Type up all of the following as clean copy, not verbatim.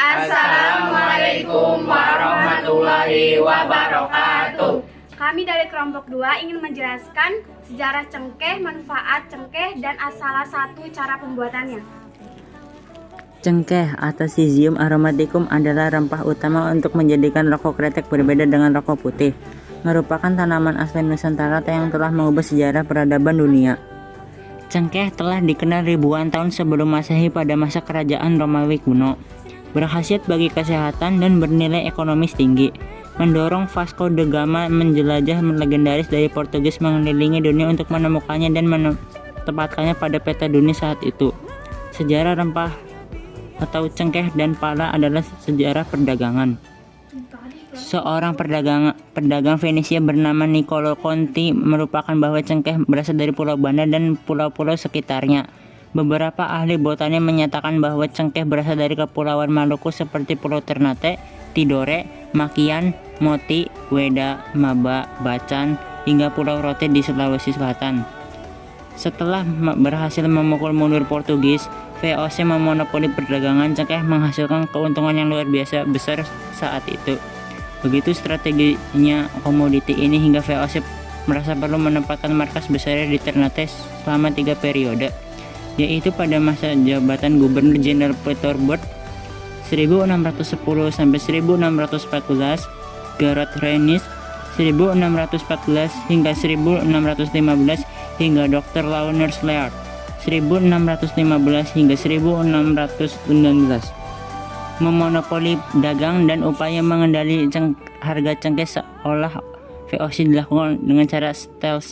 Assalamualaikum warahmatullahi wabarakatuh. Kami dari kelompok 2 ingin menjelaskan sejarah cengkeh, manfaat cengkeh, dan salah satu cara pembuatannya. Cengkeh atau Syzygium aromaticum adalah rempah utama untuk menjadikan rokok kretek berbeda dengan rokok putih. Merupakan tanaman asli Nusantara yang telah mengubah sejarah peradaban dunia. Cengkeh telah dikenal ribuan tahun sebelum Masehi pada masa kerajaan Romawi kuno. Berkhasiat bagi kesehatan dan bernilai ekonomis tinggi. Mendorong Vasco da Gama menjelajah legendaris dari Portugis mengelilingi dunia untuk menemukannya dan menempatkannya pada peta dunia saat itu. Sejarah rempah atau cengkeh dan pala adalah sejarah perdagangan. Seorang pedagang Venesia bernama Niccolo Conti merupakan bahwa cengkeh berasal dari Pulau Banda dan pulau-pulau sekitarnya. Beberapa ahli botani menyatakan bahwa cengkeh berasal dari kepulauan Maluku seperti Pulau Ternate, Tidore, Makian, Moti, Weda, Maba, Bacan, hingga Pulau Rote di Sulawesi Selatan. Setelah berhasil memukul mundur Portugis, VOC memonopoli perdagangan cengkeh menghasilkan keuntungan yang luar biasa besar saat itu. Begitu strateginya komoditi ini hingga VOC merasa perlu menempatkan markas besar di Ternate selama 3 periode, yaitu pada masa jabatan Gubernur Jenderal Peter Burt 1610 sampai 1614, Gerard Reynis 1614 hingga 1615, hingga Dr. Lawrence Leard 1615 hingga 1619. Memonopoli dagang dan upaya mengendali harga cengkeh seolah VOC dilakukan dengan cara stealth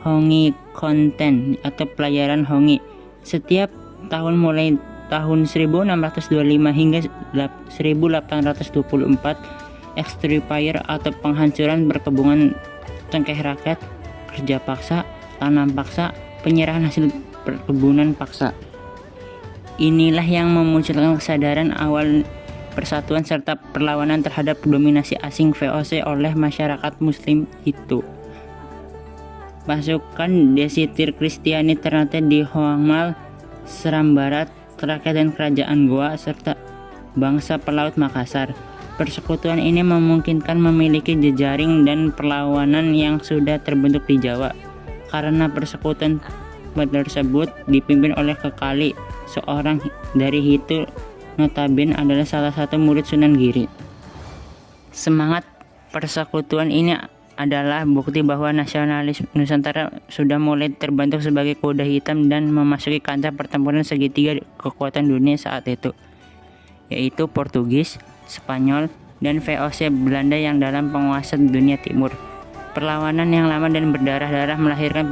hongi content atau pelayaran hongi. Setiap tahun mulai tahun 1625 hingga 1824, extirpation atau penghancuran perkebunan cengkeh rakyat, kerja paksa, tanam paksa, penyerahan hasil perkebunan paksa. Inilah yang memunculkan kesadaran awal persatuan serta perlawanan terhadap dominasi asing VOC oleh masyarakat muslim itu. Pasukan Desitir Kristiani Ternate di Hoangmal, Seram Barat, Trakeh dan Kerajaan Goa, serta bangsa pelaut Makassar. Persekutuan ini memungkinkan memiliki jejaring dan perlawanan yang sudah terbentuk di Jawa. Karena persekutuan tersebut dipimpin oleh Kekali, seorang dari Hitu notabene adalah salah satu murid Sunan Giri. Semangat persekutuan ini adalah bukti bahwa nasionalis Nusantara sudah mulai terbentuk sebagai kuda hitam dan memasuki kancah pertempuran segitiga kekuatan dunia saat itu, yaitu Portugis, Spanyol, dan VOC Belanda yang dalam penguasa dunia timur. Perlawanan yang lama dan berdarah-darah melahirkan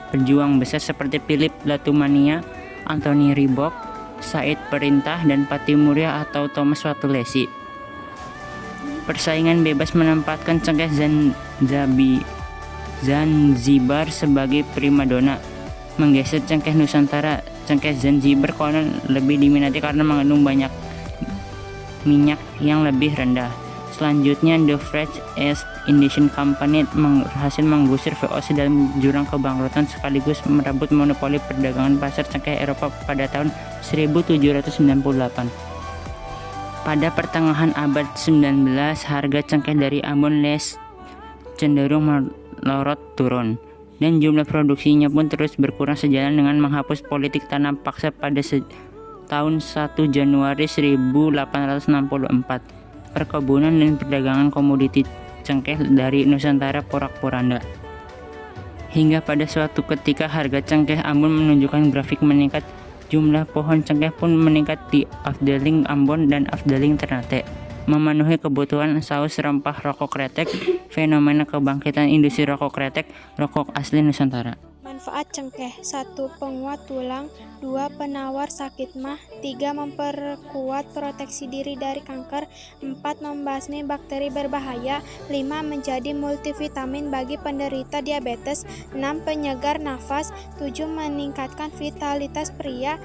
pejuang besar seperti Philip Latumania, Anthony Ribok, Said Perintah, dan Patimuria atau Thomas Watulesi. Persaingan bebas menempatkan cengkeh Zanzibar sebagai primadona, menggeser cengkeh Nusantara. Cengkeh Zanzibar konon lebih diminati karena mengandung banyak minyak yang lebih rendah. Selanjutnya, The French East Indian Company berhasil menggusur VOC dalam jurang kebangkrutan sekaligus merebut monopoli perdagangan pasar cengkeh Eropa pada tahun 1798. Pada pertengahan abad 19, harga cengkeh dari Ambon Les cenderung melorot turun, dan jumlah produksinya pun terus berkurang sejalan dengan menghapus politik tanam paksa pada tahun 1 Januari 1864. Perkebunan dan perdagangan komoditi cengkeh dari Nusantara porak-poranda. Hingga pada suatu ketika harga cengkeh Ambon menunjukkan grafik meningkat. Jumlah pohon cengkeh pun meningkat di Afdeling Ambon dan Afdeling Ternate, memenuhi kebutuhan saus rempah rokok kretek. Fenomena kebangkitan industri rokok kretek, rokok asli Nusantara. Manfaat cengkeh: 1. Penguat tulang. 2. Penawar sakit mah. 3. Memperkuat proteksi diri dari kanker. 4. Membasmi bakteri berbahaya. 5. Menjadi multivitamin bagi penderita diabetes. 6. Penyegar nafas. 7. Meningkatkan vitalitas pria.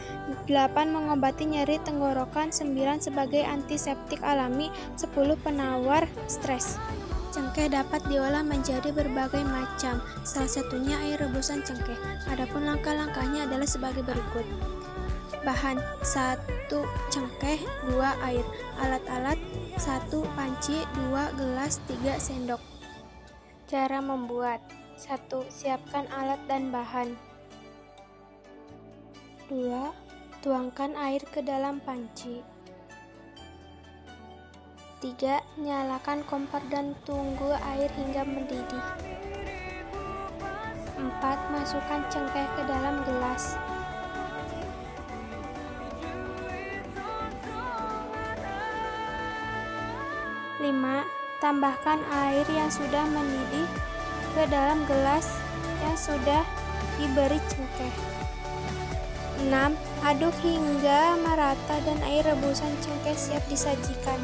8. Mengobati nyeri tenggorokan. 9. Sebagai antiseptik alami. 10. Penawar stres. Cengkeh dapat diolah menjadi berbagai macam, salah satunya air rebusan cengkeh. Adapun langkah-langkahnya adalah sebagai berikut. Bahan 1 cengkeh, 2 air. Alat-alat 1 panci, 2 gelas, 3 sendok. Cara membuat: 1. Siapkan alat dan bahan. 2. Tuangkan air ke dalam panci. 3. Nyalakan kompor dan tunggu air hingga mendidih. 4. Masukkan cengkeh ke dalam gelas. 5. Tambahkan air yang sudah mendidih ke dalam gelas yang sudah diberi cengkeh. 6. Aduk hingga merata dan air rebusan cengkeh siap disajikan.